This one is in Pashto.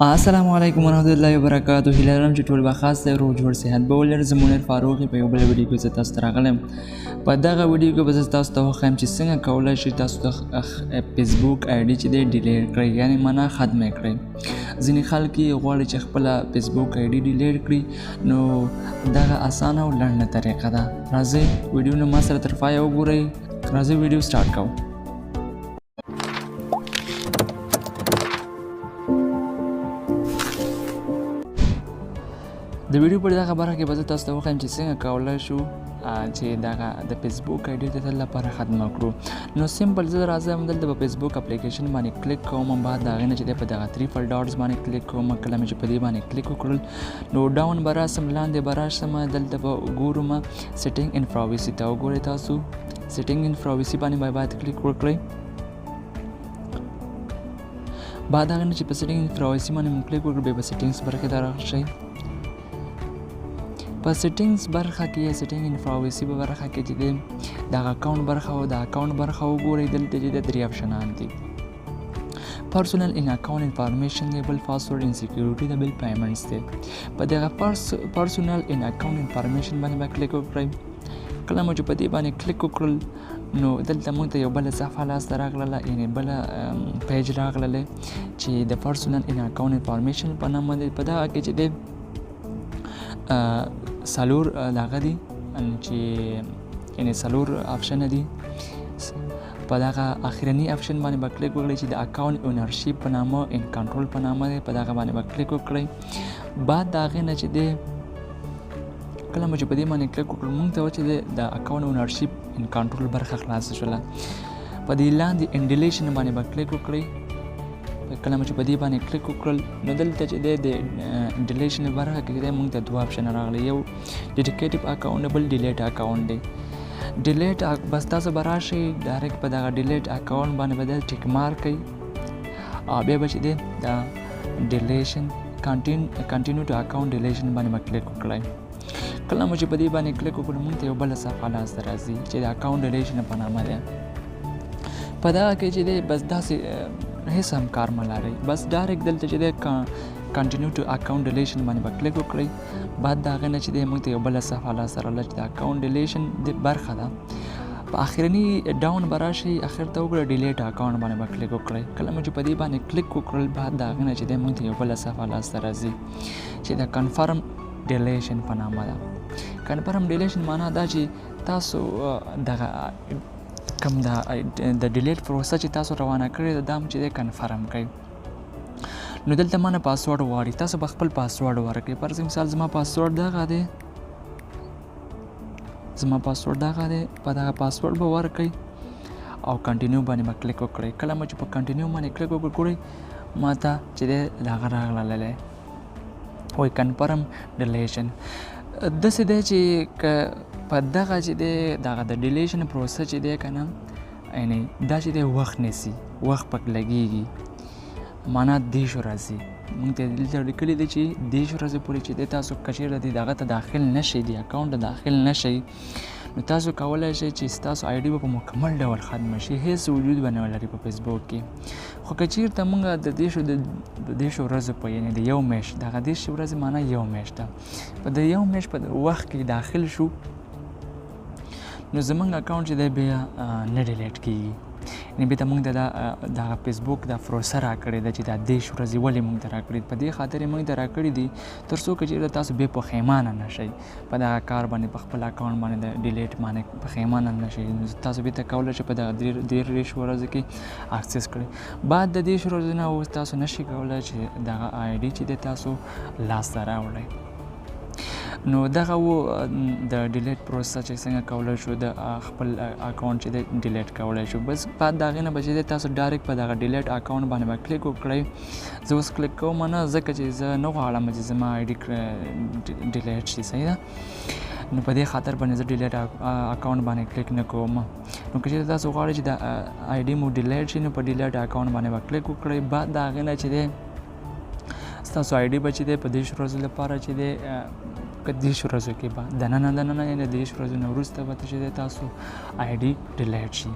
السلام علیکم ورحمۃ اللہ وبرکاتہ. هیله لرم چې ټول به خاص دی روغ جوړ صحت به ولرئ. زه منیر فاروق په یو بل ویډیو کې زه تاسو ته راغلم. په دغه ویډیو کې به زه تاسو ته وښیم چې څنګه کولی شئ تاسو د فیسبوک آی ډي چې دی ډیلیټ کړئ، یعنې معنا ختم یې کړئ. ځینې خلک یې غواړي چې خپله فیسبوک آی ډي ډیلیټ کړي، نو دغه اسانه او لنډه طریقه ده. راځئ ویډیو نه ما سره تر پایه وګورئ. راځئ ویډیو سټارټ کوو. د ویډیو په دغه برخه کې به زه تاسو ته وښیم چې څنګه کولی شو چې دغه د فیسبوک آی ډي د تل لپاره ختمه کړو. نو سمپل زه راځم دلته په فیسبوک اپلیکیشن باندې کلیک کوم، بعد د هغې نه چې دی په دغه 3 ډاټس باندې کلیک کوم. کله مې چې په دې باندې کلیک وکړل نو ډاون به راسم، لاندې به راشم، دلته به ګورم سیټینګ ان پرایوسي ته وګورئ. تاسو سیټینګ ان پرایوسي باندې باید کلیک وکړئ. بعد هغې نه چې په سیټینګ ان پرایوسي باندې مو کلیک وکړئ، بیا په سیټینګس برخې ته راشئ. په سیټینګز برخه کې سیټینګ ان پرایوسي په برخه کې چې دی د اکاونټ برخه او د اکاونټ برخه وګورئ. دلته چې د 3 اپشنان دي: پرسونل ان اکاونټ انفارمیشن دی، بل پاسورډ ان سکیورټي دی، بل پیمنټس دی. په دغه پرسونل ان اکاونټ انفارمیشن باندې به کلیک وکړئ. کله مو چې په دې باندې کلیک وکړل نو دلته موږ ته یو بله صفحه لاسته راغله، یعنې بله پیج راغله چې د پرسونل ان اکاونټ انفارمیشن په نامه دی. په دغه کې چې دی څلور دغه دي چې یعنې څلور اپشنه دي. په دغه اخرني اپشن باندې به کلیک وکړئ چې د اکاونټ اونرشیپ په نامه، ان کنټرول په نامه دی. په دغه باندې به کلیک وکړئ. بعد د هغې نه چې دی کله مو چې په دې باندې کلیک وکړو موږ ته چې دی د اکاونټ اونرشیپ ان کنټرول برخه خلاصه شوله. په دې لاندې ان ډیلیشن باندې به کلیک وکړئ. کله مو چې په دې باندې کلیک وکړل نو دلته چې دی د ډیلیشن برخه کې دی موږ ته 2 اپشن راغلی، یو ډیډیکیټیو اکاونټ، بل ډیلیټ اکاونټ دی. ډیلیټ بس تاسو به راشئ ډایرکټ په دغه ډیلیټ اکاونټ باندې به ټیک مارک کړئ او بیا به چې دی د ډیلیشن کنټینیو ټو اکاونټ ډیلیشن باندې به کلیک وکړئ. کله مو چې په دې باندې کلیک وکړو موږ ته یو بله صفحه لاسته راځي چې د اکاونټ ډیلیشن په نامه دی. په دغه کې چې دی بس داسې هیڅ هم کار مه لرئ، بس ډایرکټ دلته چې دی کنټینیو ټو اکاونټ ډیلیشن باندې به کلیک وکړئ. بعد د هغې نه چې دی موږ ته یو بله صفحه لاسته راغله چې د اکاونټ ډیلیشن د برخه ده. په آخرني ډاون به راشئ، اخر ته وګورئ ډیلیټ اکاونټ باندې به کلیک وکړئ. کله مو چې په دې باندې کلیک وکړل بعد د هغې نه چې دی موږ ته یو بله صفحه لاسته راځي چې د کنفرم ډیلیشن په نامه ده. کنفرم ډیلیشن معنا دا چې تاسو دغه کوم د ډیلیټ پروسه چې تاسو روانه کړې ده دا هم چې دی کنفرم کړئ. نو دلته ما نه پاسورډ غواړي، تاسو به خپل پاسورډ ورکړئ. فرض مثال زما پاسورډ دغه دی، په دغه پاسورډ به ورکړئ او کنټینیو باندې به کلیک وکړئ. کله مو چې په کنټینیو باندې کلیک وکړئ ما ته چې دی دغه راغلی وایي کنفرم ډیلیشن. داسې دی چې که په دغه چې دی دغه د ډیلیشن پروسه چې دی که نه یعنې دا چې دی وخت نیسي، وخت پکې لګېږي، معنا 10 ورځې. موږ ته دلته لیکلي دی چې 10 ورځې پورې چې دی تاسو که چېرته دی دغه ته داخل نه شئ، د اکاونټ ته داخل نه شئ، نو تاسو کولی شئ چې ستاسو آی ډي به په مکمل ډول ختمه شي، هېڅ وجود به نه ولري په فیسبوک کې. خو که چېرته موږ د 10 ورځو په یعنې د یو میاشت دغه 10 ورځې معنا یو میاشت ده، په د یو میاشت په وخت کې داخل شو نو زموږ اکاونټ چې دی بیا نه ډیلیټ کېږي. یعنې بیا ته موږ ته دغه فیسبوک دا پروسه راکړې ده چې دا 10 ورځې ولې موږ ته راکړي، په دې خاطر یې موږ ته راکړي دي تر څو که چېرته تاسو بیا پښیمانه نه شئ په دغه کار باندې، په خپل اکاونټ باندې د ډیلیټ باندې پښیمانه نه شئ. تاسو بیا ته کولی شئ په دغه 10 ورځو کې اکسس کړئ. بعد د 10 ورځو نه اوس تاسو نشئ کولی چې دغه آی ډي چې دی تاسو لاسته راوړئ. نو دغه و د ډیلیټ پروسه چې څنګه کولی شو د خپل اکاونټ چې دی ډیلیټ کولی شو. بس بعد د هغې نه به چې دی تاسو ډایرکټ په دغه ډیلیټ اکاونټ باندې به کلیک وکړئ. زه اوس کلیک کوم نه، ځکه چې زه نه غواړم چې زما آی ډي ډیلیټ شي، صحیح ده. نو په دې خاطر باندې زه ډیلیټ اکاونټ باندې کلیک نه کوم. نو که چېرته تاسو غواړئ چې د آی ډي مو ډیلیټ شي نو په ډیلیټ اکاونټ باندې به کلیک وکړئ. بعد د هغې نه چې دی ستاسو آی ډي به چې دی په 10 ورځو لپاره چې دی که 10 ورځو کې به دننه یعنې 10 ورځو نه وروسته به چې دی تاسو آی ډي ډیلیټ شي.